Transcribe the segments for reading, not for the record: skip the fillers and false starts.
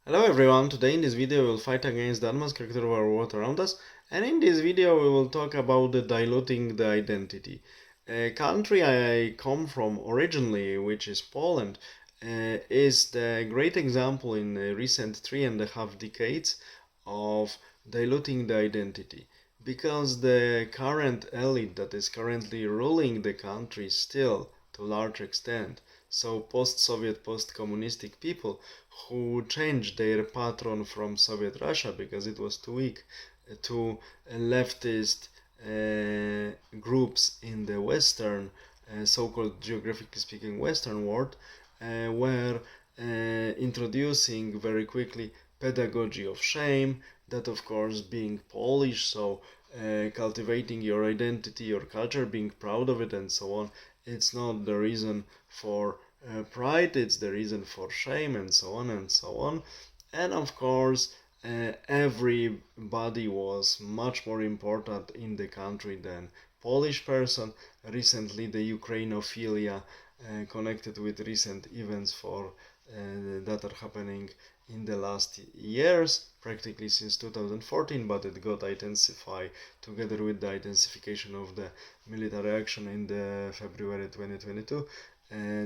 Hello everyone, today in this video we will fight against the unmasked character of our world around us, and in this video we will talk about diluting the identity. A country I come from originally, which is Poland, is the great example in the recent 3.5 decades of diluting the identity. Because the current elite that is currently ruling the country still, to a large extent, so post-Soviet, post-communistic people who changed their patron from Soviet Russia because it was too weak to leftist groups in the Western, so-called geographically speaking Western world, were introducing very quickly pedagogy of shame, that of course being Polish, so cultivating your identity, your culture, being proud of it and so on, it's not the reason for pride, it's the reason for shame and so on and so on. And of course, everybody was much more important in the country than Polish person. Recently, the Ukrainophilia connected with recent events for that are happening in the last years, practically since 2014, but it got intensified together with the intensification of the military action in the February 2022.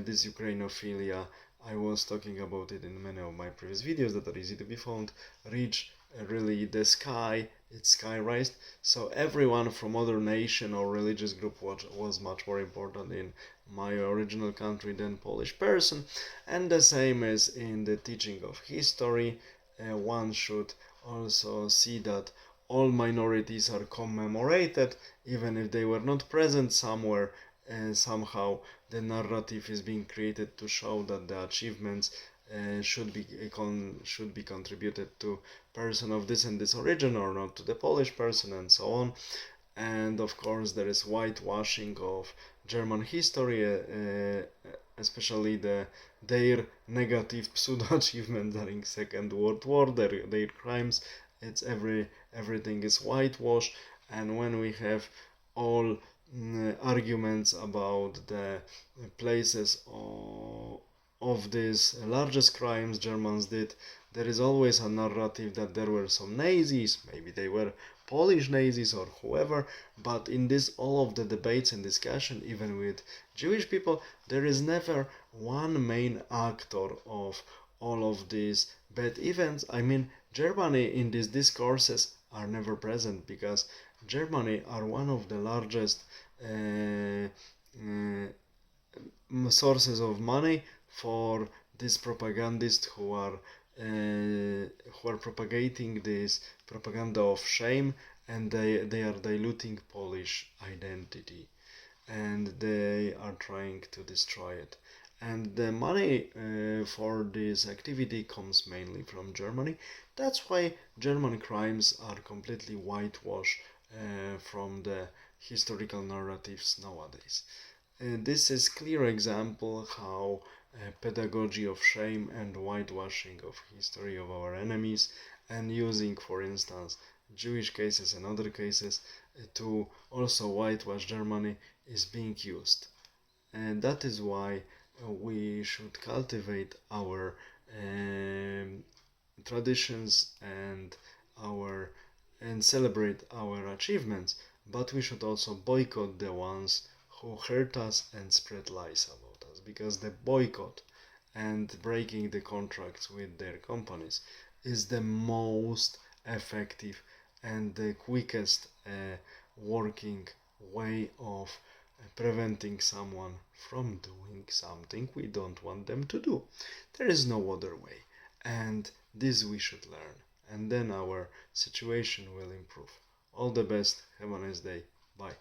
This Ukrainophilia, I was talking about it in many of my previous videos that are easy to be found, reach really the sky, it skyrose. So everyone from other nation or religious group was much more important in my original country than Polish person. And the same as in the teaching of history, one should also see that all minorities are commemorated, even if they were not present somewhere. Somehow the narrative is being created to show that the achievements should be contributed to person of this and this origin or not to the Polish person and so on. And of course there is whitewashing of German history, especially their negative pseudo achievements during Second World War, their crimes. It's everything is whitewashed, and when we have all arguments about the places of these largest crimes Germans did, there is always a narrative that there were some Nazis, maybe they were Polish Nazis or whoever, but in this all of the debates and discussion, even with Jewish people, there is never one main actor of all of these bad events. I mean, Germany in these discourses are never present because Germany are one of the largest sources of money for these propagandists who are propagating this propaganda of shame, and they are diluting Polish identity and they are trying to destroy it. And the money for this activity comes mainly from Germany. That's why German crimes are completely whitewashed from the historical narratives nowadays. This is clear example how pedagogy of shame and whitewashing of history of our enemies, and using, for instance, Jewish cases and other cases to also whitewash Germany is being used. And that is why we should cultivate our traditions and our and celebrate our achievements, but we should also boycott the ones who hurt us and spread lies about us, because the boycott and breaking the contracts with their companies is the most effective and the quickest working way of preventing someone from doing something we don't want them to do. There is no other way, and this we should learn, and then our situation will improve. All the best, have a nice day, bye.